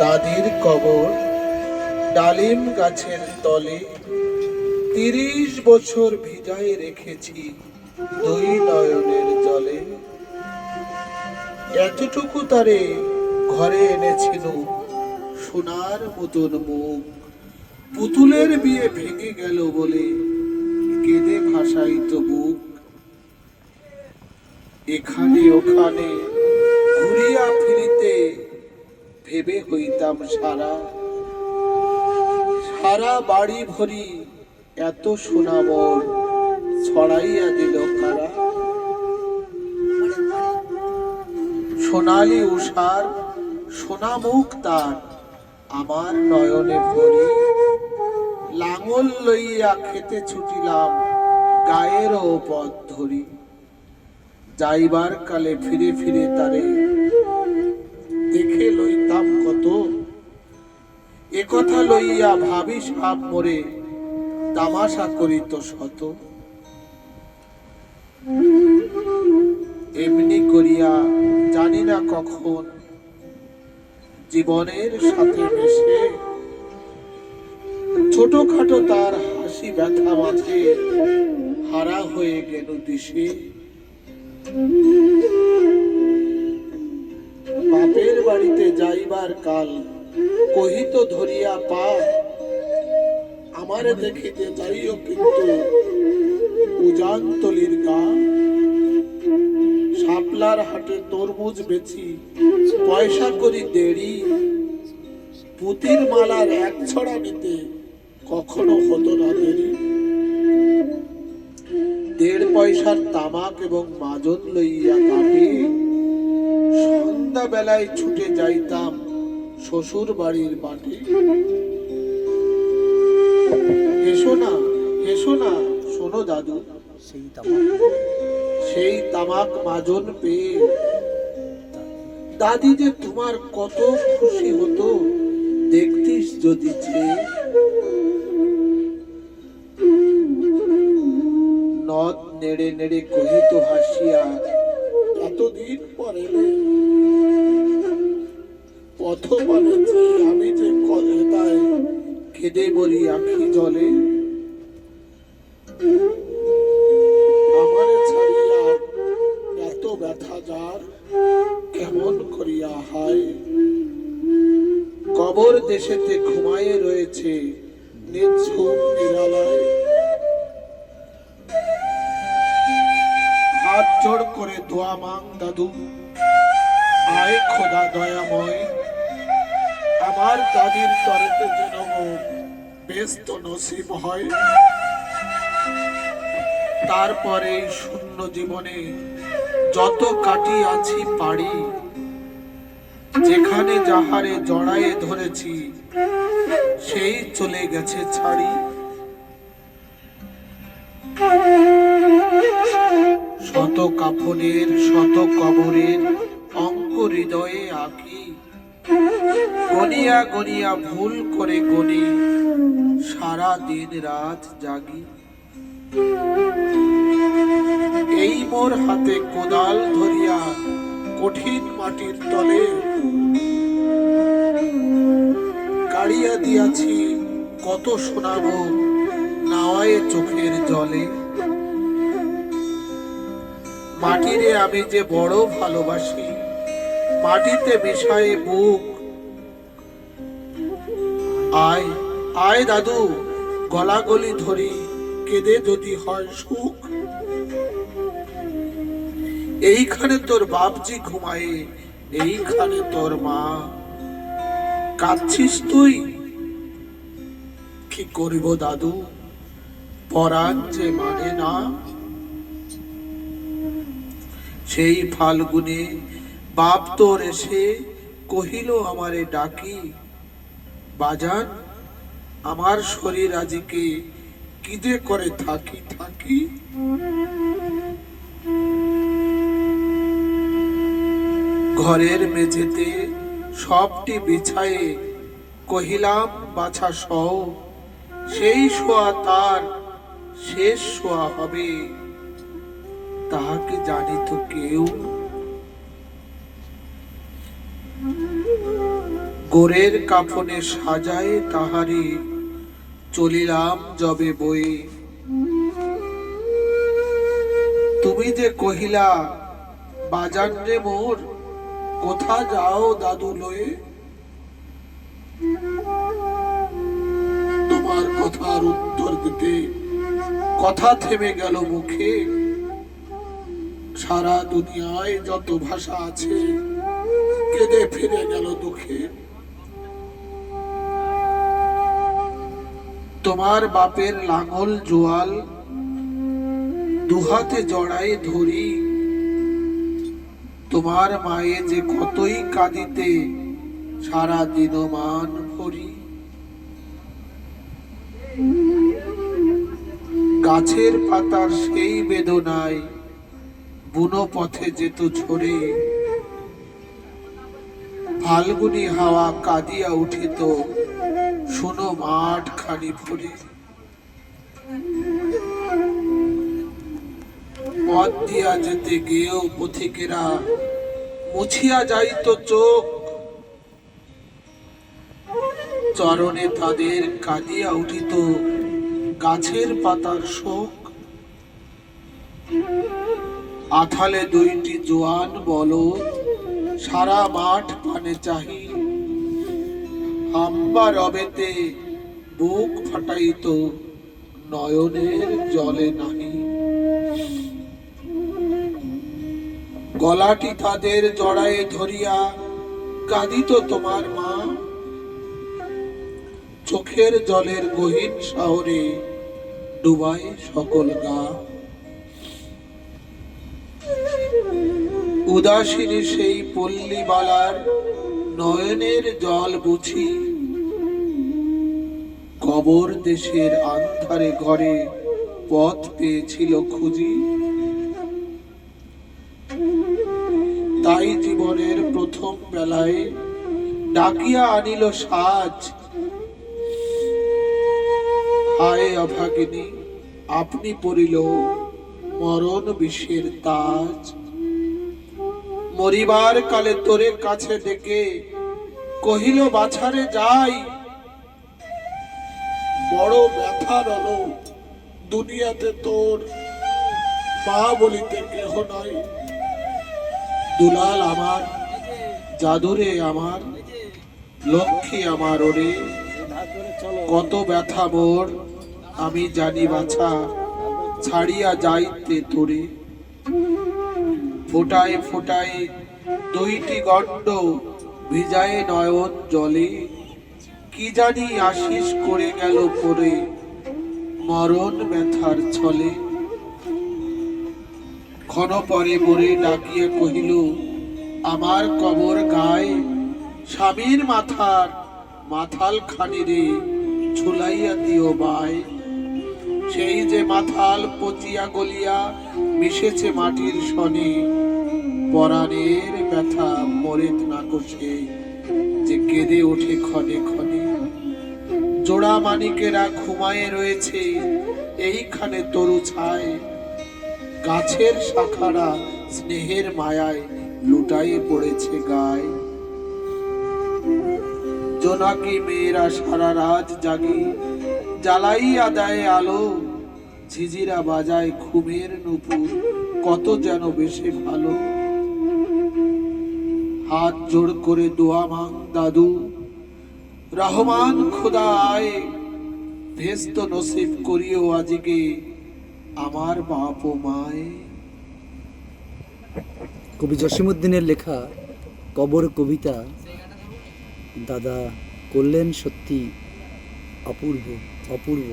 দাদির কবর ডালিম গাছের তলে ৩০ বছর ভিজায় রেখেছি দুই নয়নের জলে। এতটুকু তারে ঘরে এনেছিল সোনার মতন মুখ, পুতুলের বিয়ে ভেঙে গেল বলে কেঁদে ভাসাইত বুক। এখানে ওখানে ঘুরিয়া ফিরিতে ভেবে হইতাম সারা, সারা বাড়ি ভরি এত সোনা মোর ছড়াইয়া দিল কারা। সোনালি উষার সোনা মুখ তার আমার নয়নে ভরি, লাঙল লইয়া খেতে ছুটিলাম গায়েরও পথ ধরি। যাইবার কালে ফিরে ফিরে তারে দেখে লইতাম কত, এ কথা লইয়া ভাবি সাপ মরে তামাশা করিত শত। এমনি করিয়া জানি না কখন জীবনের সাথে মিশে ছোটখাটো তার হাসি ব্যথা মাঝে হারা হয়ে গেল দিশে। বাপের বাড়িতে যাইবার কাল কহিত ধরিয়া পা, আমারে দেখিতে যাইও কিন্তু উজানতলির গা। শাপলার হাটে তরমুজ বেচি পয়সা করি দেরি, পুতির মালার এক ছড়া নিতে কখনো হতো না দেরি। ১.৫ পয়সার তামাক এবং মাজন লইয়া কাটে সন্ধ্যা বেলায় ছুটে যাইতাম শ্বশুর বাড়ির বাটে। হেসো না হেসো না শোনো দাদু, সেই তামাক মাজন পেয়ে দাদি যে তোমার কত খুশি হতো দেখতিস যদি চেয়ে। নদ নেড়ে নেড়ে কহিত হাসিয়া, এতদিন পরে পথ বলেছি আমি যে কলকাতায় কেঁদে মরি আঁখি জলে। আমারে ছাড়িয়া এত ব্যথা যার কেমন করিয়া হায়। কবর দেশেতে ঘুমায়ে রয়েছে নিঝুম নিরালায়। হাত জোড় করে দোয়া মাং দাদু, আয় খোদা দয়াময়, আমার দাদির তরেতে যেন ব্যস্ত নসিব হয়। তারপরে শূন্য জীবনে যত কাটিয়াছি পাড়ি, যেখানে যাহারে জড়ায়ে ধরেছি সেই চলে গেছে ছাড়ি। শত কাফনের শত কবরের অঙ্ক হৃদয়ে আঁকি, গনিয়া গনিয়া ভুল করে গনি সারা দিন রাত জাগি। এই মোর হাতে কোদাল ধরিয়া কঠিন মাটির তলে গাড়িয়া দিয়াছি কত শোনাবো নাওয়ায় চোখের জলে। মাটিরে আমি যে বড় ভালোবাসি, মাটিতে মিশায়ে বুক। আয় আয় দাদু, গলাগলি ধরি কেঁদে যদি হয় সুখ। এইখানে তোর বাপজি ঘুমায়ে, এইখানে তোর মা। কাঁদছিস তুই? কি করিব দাদু, পরাণ যে মানে না। সেই ফাল্গুনে বাপ তোর এসে কহিল আমারে ডাকি, বাজান আমার শরীর আজিকে কি যে করে থাকি থাকি। ঘরের মেঝেতে সবটি বিছায়ে কহিলাম বাছা সও, সেই শোয়া তার শেষ শোয়া হবে তাহাকে জানিত কেউ। গোরের কাফনে সাজায় তাহারে চলিলাম যবে বয়ে। তুমি যে কহিলা বাজান রে মোর, কোথা যাও দাদু লয়ে? তোমার কথার উত্তর দিতে কথা থেমে গেল মুখে। সারা দুনিয়ায় যত ভাষা আছে কেঁদে ফিরে গেল দুঃখে। তোমার বাপের লাঙল জোয়াল দুহাতে জড়াই ধরি, তোমার মায়ে যে কতই কাঁদিতে সারা দিনমান ভরি। গাছের পাতার সেই বেদনায় বুনো পথে যেত ঝরে, ফাল্গুনি হাওয়া কাঁদিয়া উঠিত শুনো মাঠ খানি ভরে। পথ দিয়া যেতে গিয়েও পথিকেরা মুছিয়া যাইত চোখ, চরণে তাদের কাঁদিয়া উঠিত গাছের পাতার শোক। আথালে দুইটি জোয়ান বলদ সারা মাঠ পানে চাহি, হাম্বা রবেতে বুক ফাটাইত নয়নের জলে নাহি। গলাটি তাদের জড়ায়ে ধরিয়া কাঁদিত তোমার মা, চোখের জলের গহীন শহরে ডুবায় সকল গা। উদাসীনী সেই পল্লীবালার নয়নের জল বুঝি, কবর দেশের আন্ধারে ঘরে পথ পেয়েছিল খুঁজি। তাই জীবনের প্রথম বেলায় ডাকিয়া আনিল সাজ, হায় অভাগিনী আপনি পড়িল মরণ বিষের তাজ। মরিবার কালে তোরে কাছে ডেকে কহিল বাছারে যাই, বড় ব্যথা রল দুনিয়াতে তোর মা বলিতে কেহ নাই। দুলাল আমার, জাদুরে আমার, লক্ষ্মী আমার ওরে, কত ব্যথা মোর আমি জানি বাছা, ছাড়িয়া যাইতে তোরে। ফোটায় ফোটায় দুইটি গণ্ড ভিজায় নয়ন জলে, কি জানি আশিস করে গেল পরে মরণ ব্যথার ছলে। ক্ষণ পরে মোরে ডাকিয়া কহিল আমার কবর গায়ে, স্বামীর মাথার মাথাল খানি রে ঝুলাইয়া দিও বাই। সেই যে মাথাল পচিয়া গলিয়া মিশেছে মাটির সনে, পরাণের ব্যথা মরে না কষে যে কেঁদে ওঠে ক্ষণে ক্ষণে। জোড়া মানিকেরা ঘুমায়ে রয়েছে এইখানে তরু ছায়, গাছের শাখারা স্নেহের মায়ায় লুটাইয়ে পড়েছে গায়ে। জোনাকি মেয়েরা সারা রাত জাগি জ্বালাইয়া দেয় আলো, ঝিঝিরা বাজায় ঘুমের নুপুর কত যেন বেশি ভালো। হাত জোড় করে দোয়া মাং দাদু, রহমান খোদা আয়, ভেস্ত নসিব করিও আজকে আমার বাপ ও মায়। কবি জসিমউদ্দিনের লেখা কবর কবিতা দাদা করলেন সত্যি অপূর্ব অপূর্ব।